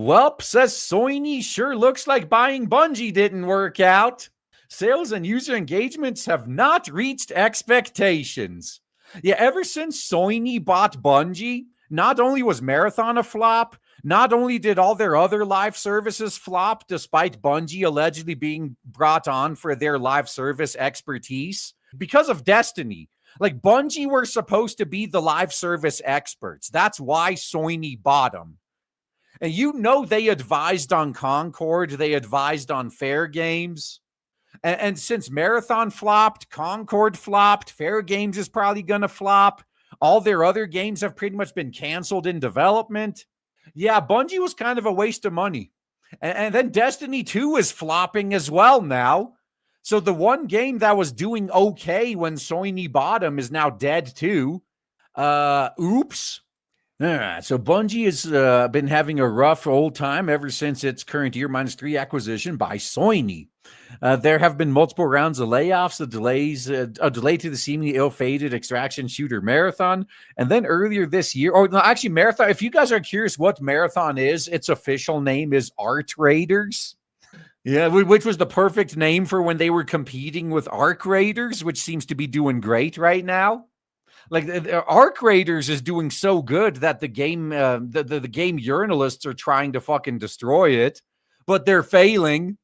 Welp, says Sony, sure looks like buying Bungie didn't work out. Sales and user engagements have not reached expectations. Yeah, ever since Sony bought Bungie, not only was Marathon a flop, not only did all their other live services flop, despite Bungie allegedly being brought on for their live service expertise, because of Destiny. Like, Bungie were supposed to be the live service experts. That's why Sony bought them. And you know they advised on Concord, they advised on Fair Games. And since Marathon flopped, Concord flopped, Fair Games is probably going to flop. All their other games have pretty much been canceled in development. Yeah, Bungie was kind of a waste of money. And then Destiny 2 is flopping as well now. So the one game that was doing okay when Sony bought him is now dead too. Oops. All right, so Bungie has been having a rough old time ever since its current year -3 acquisition by Sony. There have been multiple rounds of layoffs, a delay to the seemingly ill-fated extraction shooter Marathon, and then earlier this year, or no, actually Marathon, if you guys are curious what Marathon is, its official name is Art Raiders. Yeah, which was the perfect name for when they were competing with Arc Raiders, which seems to be doing great right now. Like, Arc Raiders is doing so good that the game, the game journalists are trying to fucking destroy it, but they're failing.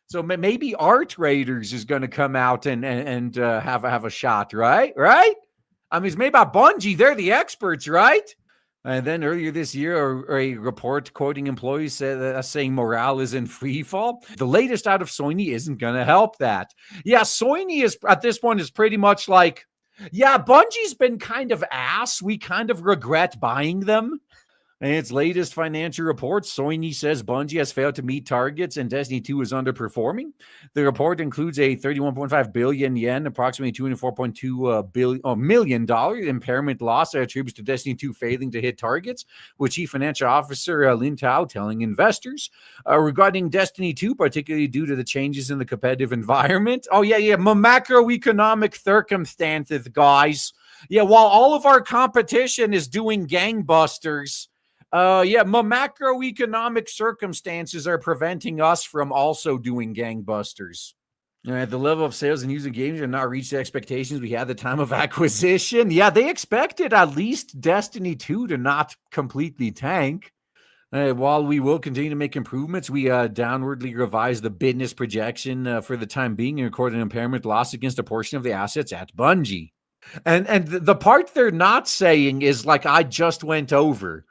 So maybe Art Raiders is going to come out and have a shot, right? Right? I mean, it's made by Bungie. They're the experts, right? And then earlier this year, a report quoting employees saying morale is in free fall. The latest out of Sony isn't going to help that. Yeah, Sony is at this point is pretty much like, yeah, Bungie's been kind of ass. We kind of regret buying them. In its latest financial report, Sony says Bungie has failed to meet targets and Destiny 2 is underperforming. The report includes a 31.5 billion yen, approximately $204.2 million impairment loss that attributes to Destiny 2 failing to hit targets, with Chief Financial Officer Lin Tao telling investors. Regarding Destiny 2, particularly due to the changes in the competitive environment. Oh, yeah, macroeconomic circumstances, guys. Yeah, while all of our competition is doing gangbusters, my macroeconomic circumstances are preventing us from also doing gangbusters. The level of sales and user engagement have not reached the expectations we had at the time of acquisition. Yeah, they expected at least Destiny 2 to not completely tank. While we will continue to make improvements, we downwardly revised the business projection for the time being and recorded an impairment loss against a portion of the assets at Bungie. And the part they're not saying is, like I just went over,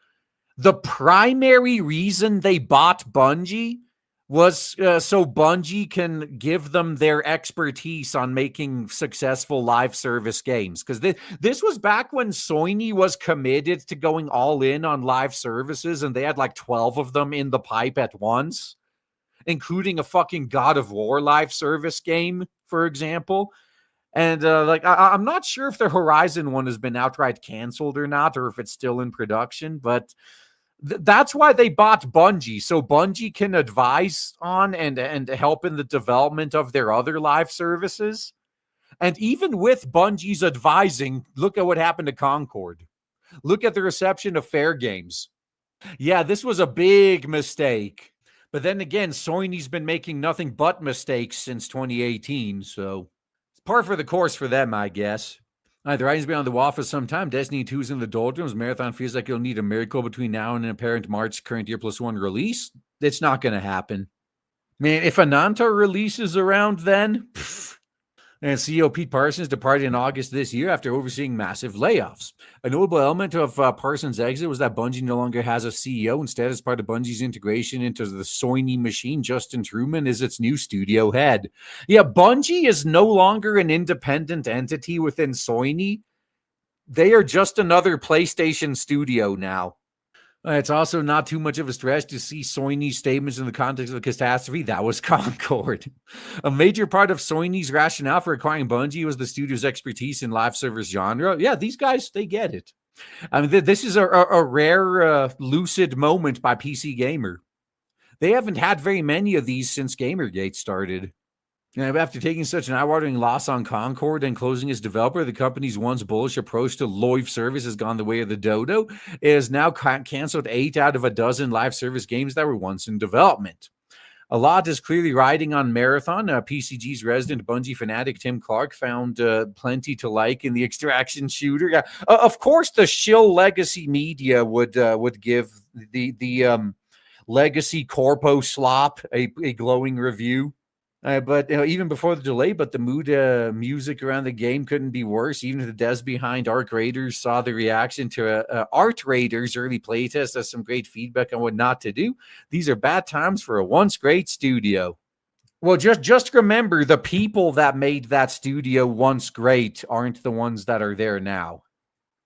the primary reason they bought Bungie was so Bungie can give them their expertise on making successful live service games. Because this was back when Sony was committed to going all in on live services, and they had like 12 of them in the pipe at once, including a fucking God of War live service game, for example. And I'm not sure if the Horizon one has been outright canceled or not, or if it's still in production, but that's why they bought Bungie, so Bungie can advise on and help in the development of their other live services. And even with Bungie's advising, look at what happened to Concord. Look at the reception of Fair Games. Yeah, this was a big mistake. But then again, Sony's been making nothing but mistakes since 2018, so it's par for the course for them, I guess. The writing's been on the wall for some time. Destiny 2 is in the doldrums. Marathon feels like it'll need a miracle between now and an apparent March current year +1 release. It's not going to happen. Man, if Ananta releases around then, And CEO Pete Parsons departed in August this year after overseeing massive layoffs. A notable element of Parsons' exit was that Bungie no longer has a CEO. Instead, as part of Bungie's integration into the Sony machine, Justin Truman is its new studio head. Yeah, Bungie is no longer an independent entity within Sony. They are just another PlayStation studio now. It's also not too much of a stretch to see Sony's statements in the context of the catastrophe. That was Concord. A major part of Sony's rationale for acquiring Bungie was the studio's expertise in live service genre. Yeah, these guys, they get it. I mean, this is a rare lucid moment by PC Gamer. They haven't had very many of these since Gamergate started. After taking such an eye-watering loss on Concord and closing its developer, the company's once bullish approach to live service has gone the way of the dodo. It has now canceled 8 out of a dozen live service games that were once in development. A lot is clearly riding on Marathon. PCG's resident Bungie fanatic Tim Clark found plenty to like in the extraction shooter. Yeah, of course, the shill legacy media would give the legacy corpo slop a glowing review. But even before the delay, but the mood music around the game couldn't be worse. Even the devs behind Arc Raiders saw the reaction to Art Raiders early playtest as some great feedback on what not to do. These are bad times for a once great studio. Well, just remember, the people that made that studio once great aren't the ones that are there now.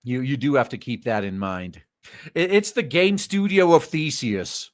You do have to keep that in mind. It's the game studio of Theseus.